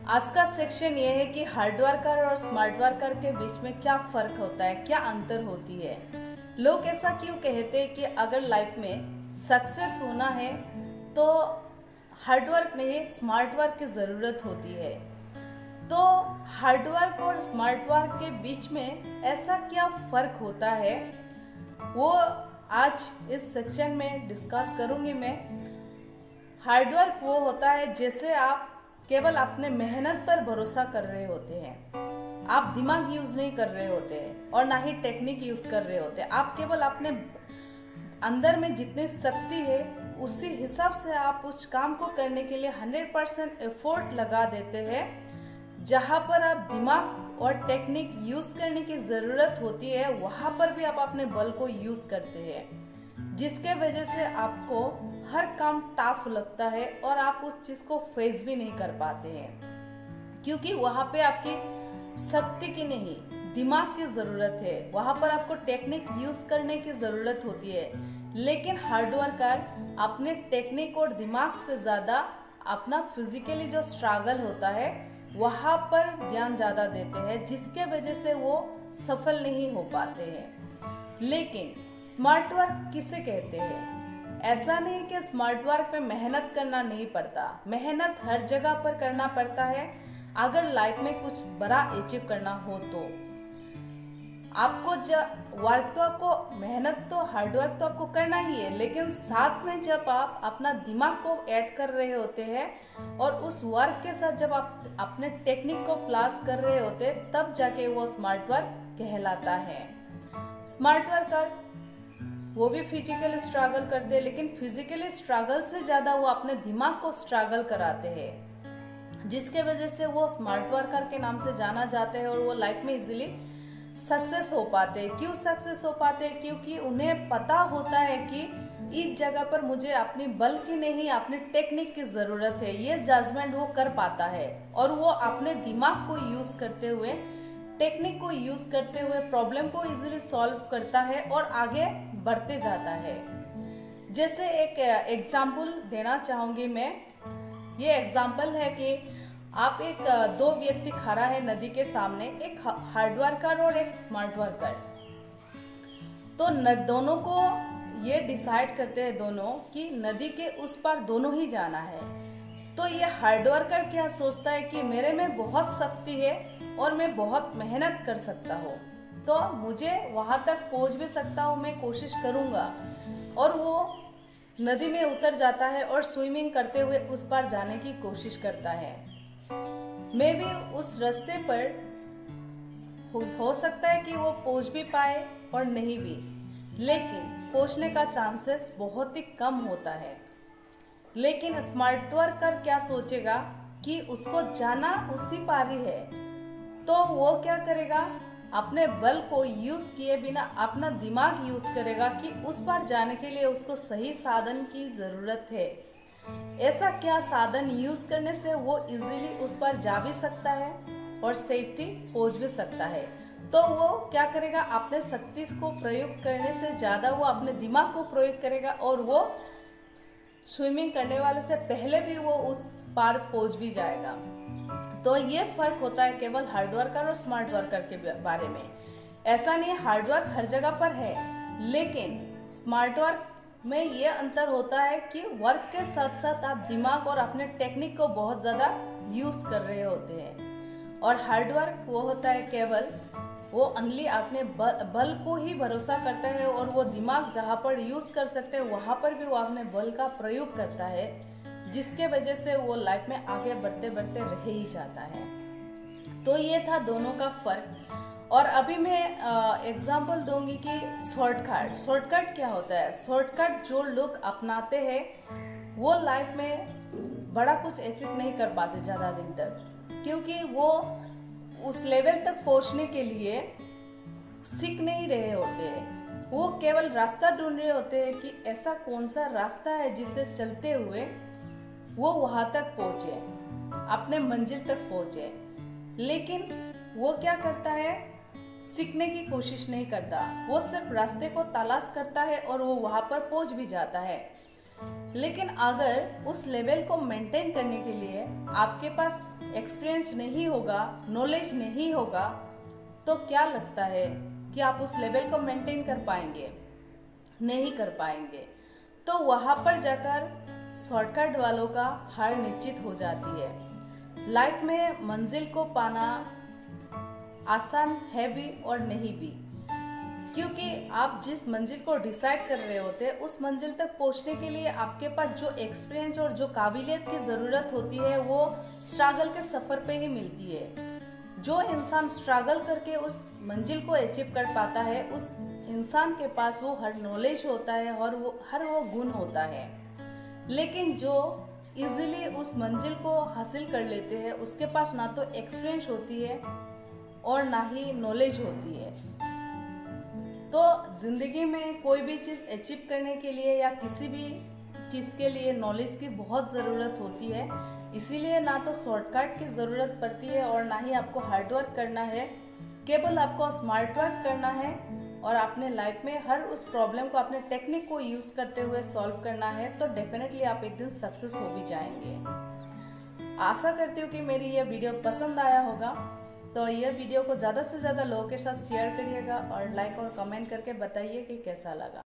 आज का सेक्शन ये है कि हार्ड वर्कर और स्मार्ट वर्कर के बीच में क्या फर्क होता है, क्या अंतर होती है। लोग ऐसा क्यों कहते हैं कि अगर लाइफ में सक्सेस होना है तो हार्ड वर्क नहीं स्मार्ट वर्क की ज़रूरत होती है। तो हार्ड वर्क और स्मार्ट वर्क के बीच में ऐसा क्या फर्क होता है वो आज इस सेक्शन में डिस्कस करूंगी मैं। हार्ड वर्क वो होता है जैसे आप केवल अपने मेहनत पर भरोसा कर रहे होते हैं, आप दिमाग यूज नहीं कर रहे होते हैं और ना ही टेक्निक यूज कर रहे होते हैं। आप केवल अपने अंदर में जितनी शक्ति है उसी हिसाब से आप उस काम को करने के लिए 100% एफर्ट लगा देते हैं। जहाँ पर आप दिमाग और टेक्निक यूज करने की जरूरत होती है वहां पर भी आप अपने बल को यूज करते हैं, जिसके वजह से आपको हर काम टफ लगता है और आप उस चीज को फेस भी नहीं कर पाते हैं, क्योंकि वहां पे आपकी शक्ति की नहीं दिमाग की जरूरत है, वहां पर आपको टेक्निक यूज करने की जरूरत होती है। लेकिन हार्ड वर्कर अपने टेक्निक और दिमाग से ज्यादा अपना फिजिकली जो स्ट्रगल होता है वहां पर ध्यान ज्यादा देते हैं, जिसके वजह से वो सफल नहीं हो पाते हैं। लेकिन स्मार्ट वर्क किसे कहते हैं? ऐसा नहीं कि स्मार्ट वर्क में मेहनत करना नहीं पड़ता, मेहनत हर जगह पर करना पड़ता है। अगर लाइफ में कुछ बड़ा अचीव करना हो तो आपको वर्क तो आपको मेहनत तो हार्ड वर्क तो आपको करना ही है, लेकिन साथ में जब आप अपना दिमाग को ऐड कर रहे होते हैं और उस वर्क के साथ जब आप अपने टेक्निक को प्लस कर रहे होते हैं तब जाके वो स्मार्ट वर्क कहलाता है। स्मार्ट वर्कर वो भी फिजिकली स्ट्रगल करते हैं, लेकिन फिजिकली स्ट्रगल से ज्यादा वो अपने दिमाग को स्ट्रगल कराते हैं, जिसके वजह से वो स्मार्ट वर्कर के नाम से जाना जाते हैं और वो लाइफ में इजीली सक्सेस हो पाते हैं। क्यों सक्सेस हो पाते हैं? क्योंकि उन्हें पता होता है कि इस जगह पर मुझे अपनी बल की नहीं अपने टेक्निक की जरूरत है। ये जजमेंट वो कर पाता है और वो अपने दिमाग को यूज करते हुए टेक्निक को यूज करते हुए प्रॉब्लम को इजीली सॉल्व करता है और आगे बढ़ते जाता है। जैसे एक एग्जाम्पल देना चाहूंगी मैं। ये एग्जाम्पल है कि आप दो व्यक्ति खड़ा है नदी के सामने, एक हार्ड वर्कर और एक स्मार्ट वर्कर। तो दोनों को ये डिसाइड करते हैं दोनों कि नदी के उस पार दोनों ही जाना है। तो ये हार्ड वर्कर क्या सोचता है कि मेरे में बहुत शक्ति है और मैं बहुत मेहनत कर सकता हूँ, तो मुझे वहां तक पहुंच भी सकता हूँ, मैं कोशिश करूंगा। और वो नदी में उतर जाता है और स्विमिंग करते हुए उस पार जाने की कोशिश करता है। मैं भी उस रास्ते पर हो सकता है कि वो पहुंच भी पाए और नहीं भी, लेकिन पहुंचने का चांसेस बहुत ही कम होता है। लेकिन स्मार्ट वर्कर क्या सोचेगा कि उसको जाना उसी पार ही है, तो वो क्या करेगा, अपने बल को यूज किए बिना अपना दिमाग यूज करेगा कि उस पार जाने के लिए उसको सही साधन की जरूरत है। ऐसा क्या साधन यूज करने से वो इजीली उस पार जा भी सकता है और सेफ्टी पहुंच भी सकता है। तो वो क्या करेगा, अपने शक्ति को प्रयोग करने से ज्यादा वो अपने दिमाग को प्रयोग करेगा और वो स्विमिंग करने वाले से पहले भी वो उस पार पहुंच भी जाएगा। तो ये फर्क होता है केवल हार्ड वर्कर और स्मार्ट वर्कर के बारे में। ऐसा नहीं हार्ड वर्क हर जगह पर है, लेकिन स्मार्ट वर्क में ये अंतर होता है कि वर्क के साथ साथ आप दिमाग और अपने टेक्निक को बहुत ज्यादा यूज कर रहे होते हैं। और हार्ड वर्क वो होता है केवल वो ओनली अपने बल को ही भरोसा करता है और वो दिमाग जहाँ पर यूज कर सकते हैं वहां पर भी वो अपने बल का प्रयोग करता है, जिसके वजह से वो लाइफ में आगे बढ़ते बढ़ते रह ही जाता है। तो ये था दोनों का फर्क। और अभी मैं एग्जांपल दूंगी कि शॉर्टकट क्या होता है। शॉर्टकट जो लोग अपनाते हैं वो लाइफ में बड़ा कुछ अचीव नहीं कर पाते ज्यादा दिन तक, क्योंकि वो उस लेवल तक पहुंचने के लिए सीख नहीं रहे होते हैं। वो केवल रास्ता ढूंढ रहे होते हैं कि ऐसा कौन सा रास्ता है जिससे चलते हुए वो वहां तक पहुंचे, अपने मंजिल तक पहुंचे। लेकिन वो क्या करता है, सीखने की कोशिश नहीं करता, वो सिर्फ रास्ते को तलाश करता है और वो वहां पर पहुंच भी जाता है। लेकिन अगर उस लेवल को मेंटेन करने के लिए आपके पास एक्सपीरियंस नहीं होगा, नॉलेज नहीं होगा, तो क्या लगता है कि आप उस लेवल को मेंटेन कर पाएंगे? नहीं कर पाएंगे। तो वहां पर जाकर शॉर्टकट वालों का हार निश्चित हो जाती है। लाइफ में मंजिल को पाना आसान है भी और नहीं भी, क्योंकि आप जिस मंजिल को डिसाइड कर रहे होते हैं उस मंजिल तक पहुंचने के लिए आपके पास जो एक्सपीरियंस और जो काबिलियत की ज़रूरत होती है वो स्ट्रगल के सफ़र पे ही मिलती है। जो इंसान स्ट्रगल करके उस मंजिल को अचीव कर पाता है, उस इंसान के पास वो हर नॉलेज होता है और हर वो गुण होता है। लेकिन जो इजीली उस मंजिल को हासिल कर लेते हैं, उसके पास ना तो एक्सपीरियंस होती है और ना ही नॉलेज होती है। तो जिंदगी में कोई भी चीज़ अचीव करने के लिए या किसी भी चीज़ के लिए नॉलेज की बहुत ज़रूरत होती है। इसीलिए ना तो शॉर्टकट की ज़रूरत पड़ती है और ना ही आपको हार्डवर्क करना है, केवल आपको स्मार्ट वर्क करना है और अपने लाइफ में हर उस प्रॉब्लम को, अपने टेक्निक को यूज़ करते हुए सॉल्व करना है। तो डेफिनेटली आप एक दिन सक्सेस हो भी जाएंगे। आशा करती हूँ कि मेरी यह वीडियो पसंद आया होगा। तो यह वीडियो को ज़्यादा से ज़्यादा लोगों के साथ शेयर करिएगा और लाइक और कमेंट करके बताइए कि कैसा लगा।